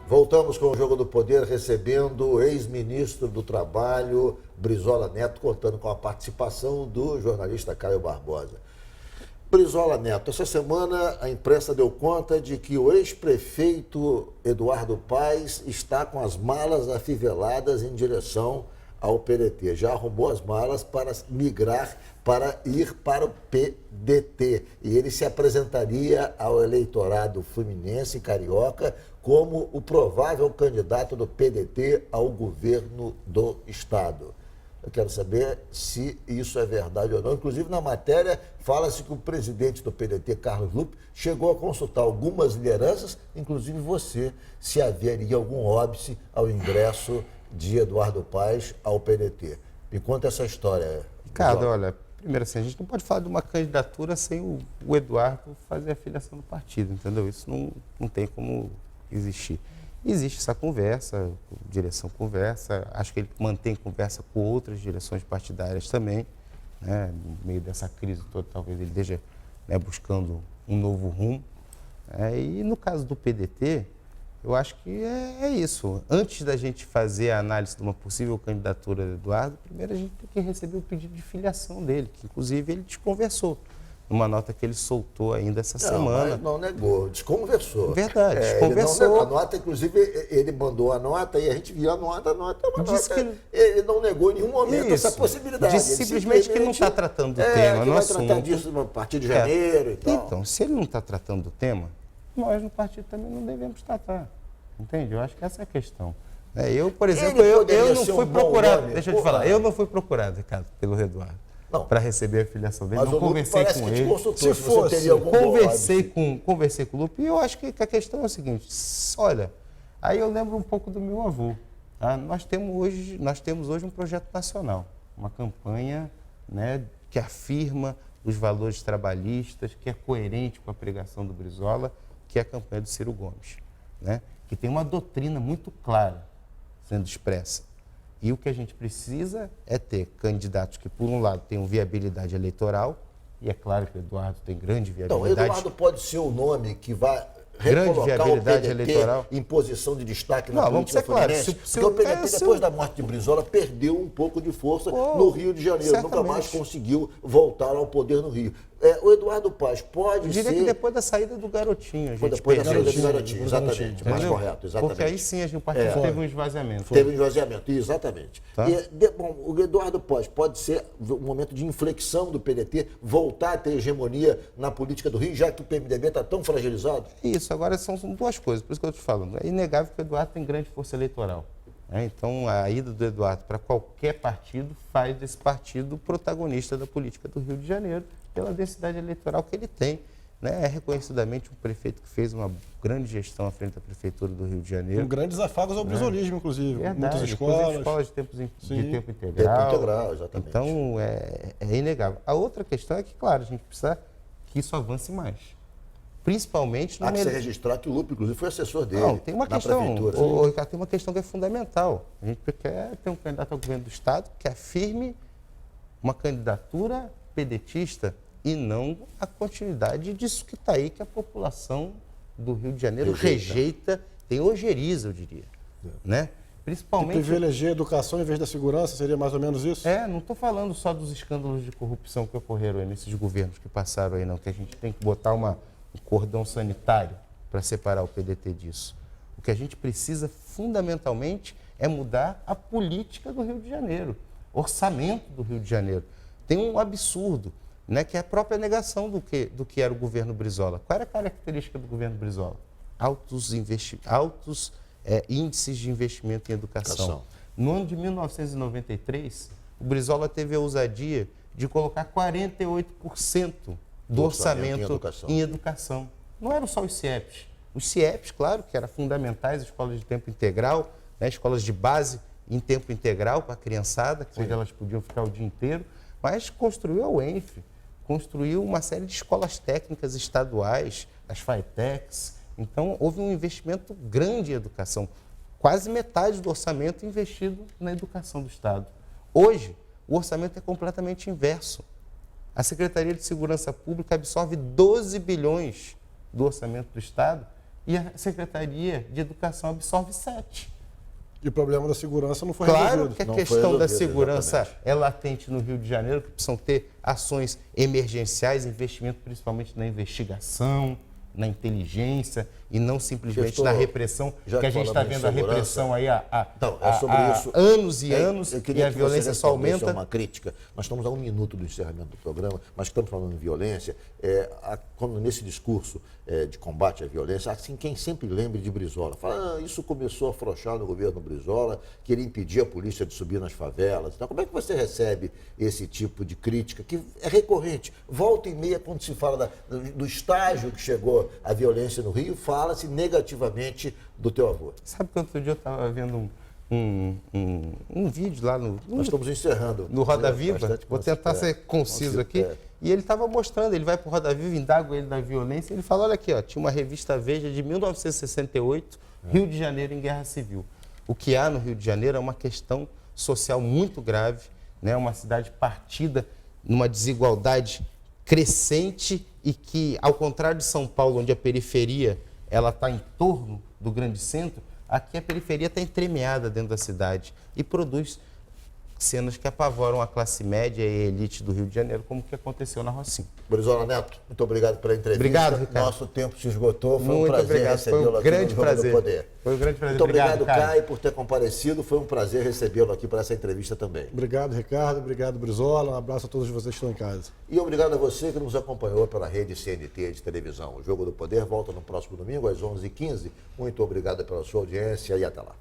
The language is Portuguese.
Voltamos com o Jogo do Poder, recebendo o ex-ministro do Trabalho, Brizola Neto, contando com a participação do jornalista Caio Barbosa. Brizola Neto, essa semana a imprensa deu conta de que o ex-prefeito Eduardo Paes está com as malas afiveladas em direção ao PDT. Já arrumou as malas para migrar, para ir para o PDT. E ele se apresentaria ao eleitorado fluminense e carioca como o provável candidato do PDT ao governo do Estado. Eu quero saber se isso é verdade ou não. Inclusive, na matéria, fala-se que o presidente do PDT, Carlos Lupe, chegou a consultar algumas lideranças, inclusive você, se haveria algum óbice ao ingresso de Eduardo Paes ao PDT. Me conta essa história. Ricardo, olha, primeiro assim, a gente não pode falar de uma candidatura sem o Eduardo fazer a filiação do partido, entendeu? Isso não tem como existir. Existe essa conversa, a direção conversa, acho que ele mantém conversa com outras direções partidárias também, né? No meio dessa crise toda, talvez ele esteja, né, buscando um novo rumo. E no caso do PDT, eu acho que é isso. Antes da gente fazer a análise de uma possível candidatura do Eduardo, primeiro a gente tem que receber o pedido de filiação dele, que inclusive ele desconversou. Numa nota que ele soltou ainda essa semana. Mas não negou, desconversou. Verdade, desconversou. A nota, inclusive, ele mandou a nota e a gente viu a nota, ele não negou em nenhum momento essa possibilidade. Disse simplesmente que não está tratando do tema. Que vai tratar disso a partir de janeiro e tal. Então, se ele não está tratando do tema, nós no partido também não devemos tratar. Entende? Eu acho que essa é a questão. Eu, por exemplo, eu não fui procurado, deixa eu te falar, eu não fui procurado, Ricardo, pelo Eduardo. Para receber a filiação dele, mas não conversei com ele. Se fosse, teria algum conversei com o Lupe e eu acho que a questão é a seguinte, olha, aí eu lembro um pouco do meu avô. Tá? Nós temos hoje um projeto nacional, uma campanha, né, que afirma os valores trabalhistas, que é coerente com a pregação do Brizola, que é a campanha do Ciro Gomes, né, que tem uma doutrina muito clara sendo expressa. E o que a gente precisa é ter candidatos que, por um lado, tenham viabilidade eleitoral, e é claro que o Eduardo tem grande viabilidade. Então, Eduardo pode ser o nome que vai grande recolocar viabilidade o PDT eleitoral em posição de destaque na política fluminense. Porque o PDT, depois da morte de Brizola, perdeu um pouco de força no Rio de Janeiro. Certamente. Nunca mais conseguiu voltar ao poder no Rio. O Eduardo Paes pode ser... Eu diria que depois da saída do Garotinho. Depois da saída do Garotinho, exatamente. Mais correto, exatamente. Porque aí sim o partido teve um esvaziamento. Teve um esvaziamento, exatamente. Tá? O Eduardo Paes pode ser um momento de inflexão do PDT, voltar a ter hegemonia na política do Rio, já que o PMDB está tão fragilizado? Isso, agora são duas coisas, por isso que eu estou te falando. É inegável que o Eduardo tem grande força eleitoral. Então, a ida do Eduardo para qualquer partido faz desse partido protagonista da política do Rio de Janeiro, pela densidade eleitoral que ele tem. É reconhecidamente um prefeito que fez uma grande gestão à frente da Prefeitura do Rio de Janeiro. Com grandes afagos ao brizolismo, inclusive. Verdade, muitas escolas de tempo integral. Tempo integral, exatamente. Então, é inegável. A outra questão é que, claro, a gente precisa que isso avance mais. Principalmente... Há que se registrar que o Lupe, inclusive, foi assessor dele. Não, tem uma questão, Prefeitura. Tem uma questão que é fundamental. A gente quer ter um candidato ao governo do Estado que afirme uma candidatura pedetista e não a continuidade disso que está aí, que a população do Rio de Janeiro rejeita, tem ojeriza, eu diria. Né? Principalmente... E privilegiar a educação em vez da segurança, seria mais ou menos isso? Não estou falando só dos escândalos de corrupção que ocorreram aí nesses governos que passaram aí, não, que a gente tem que botar um cordão sanitário para separar o PDT disso. O que a gente precisa, fundamentalmente, é mudar a política do Rio de Janeiro, orçamento do Rio de Janeiro. Tem um absurdo, né, que é a própria negação do que era o governo Brizola. Qual era a característica do governo Brizola? Altos índices de investimento em educação. No ano de 1993, o Brizola teve a ousadia de colocar 48% do orçamento em educação. Não eram só os CIEPs. Os CIEPs, claro, que eram fundamentais, escolas de tempo integral, né, escolas de base em tempo integral para a criançada, onde elas podiam ficar o dia inteiro, mas construiu a UENF, construiu uma série de escolas técnicas estaduais, as FATECs. Então, houve um investimento grande em educação. Quase metade do orçamento investido na educação do Estado. Hoje, o orçamento é completamente inverso. A Secretaria de Segurança Pública absorve 12 bilhões do orçamento do Estado e a Secretaria de Educação absorve 7. E o problema da segurança não foi Claro resolvido. que a Não questão foi da resolvido, segurança exatamente. é latente no Rio de Janeiro, que precisam ter ações emergenciais, investimento principalmente na investigação, na inteligência e não simplesmente Gestor, na repressão, já que a que gente está falamos em vendo a segurança, repressão aí então, é sobre isso. anos e anos Eu e queria a que violência você só respondesse a aumenta. uma crítica. Nós estamos a 1 minuto do encerramento do programa, mas estamos falando em violência. Quando nesse discurso de combate à violência, assim, quem sempre lembre de Brizola, fala, isso começou a afrouxar no governo Brizola, que ele impedia a polícia de subir nas favelas. Então, como é que você recebe esse tipo de crítica, que é recorrente? Volta e meia, quando se fala do estágio que chegou a violência no Rio, fala-se negativamente do teu avô. Sabe que outro dia eu estava vendo um vídeo lá no Nós estamos encerrando. no Roda Viva, Bastante vou tentar ser conciso aqui, e ele estava mostrando, ele vai para o Roda Viva, indago ele da violência, ele fala, olha aqui, ó, tinha uma revista Veja de 1968, Rio de Janeiro em Guerra Civil. O que há no Rio de Janeiro é uma questão social muito grave, né? Uma cidade partida numa desigualdade crescente e que, ao contrário de São Paulo, onde a periferia ela está em torno do grande centro, aqui a periferia está entremeada dentro da cidade e produz cenas que apavoram a classe média e a elite do Rio de Janeiro, como que aconteceu na Rocinha. Brizola Neto, muito obrigado pela entrevista. Obrigado, Ricardo. Nosso tempo se esgotou, foi Muito um prazer obrigado, recebê-lo foi um aqui grande no Jogo prazer. do Poder. Foi um grande prazer. Muito obrigado, Caio. Caio, por ter comparecido. Foi um prazer recebê-lo aqui para essa entrevista também. Obrigado, Ricardo. Obrigado, Brizola. Um abraço a todos vocês que estão em casa. E obrigado a você que nos acompanhou pela rede CNT de televisão. O Jogo do Poder volta no próximo domingo às 11h15. Muito obrigado pela sua audiência e até lá.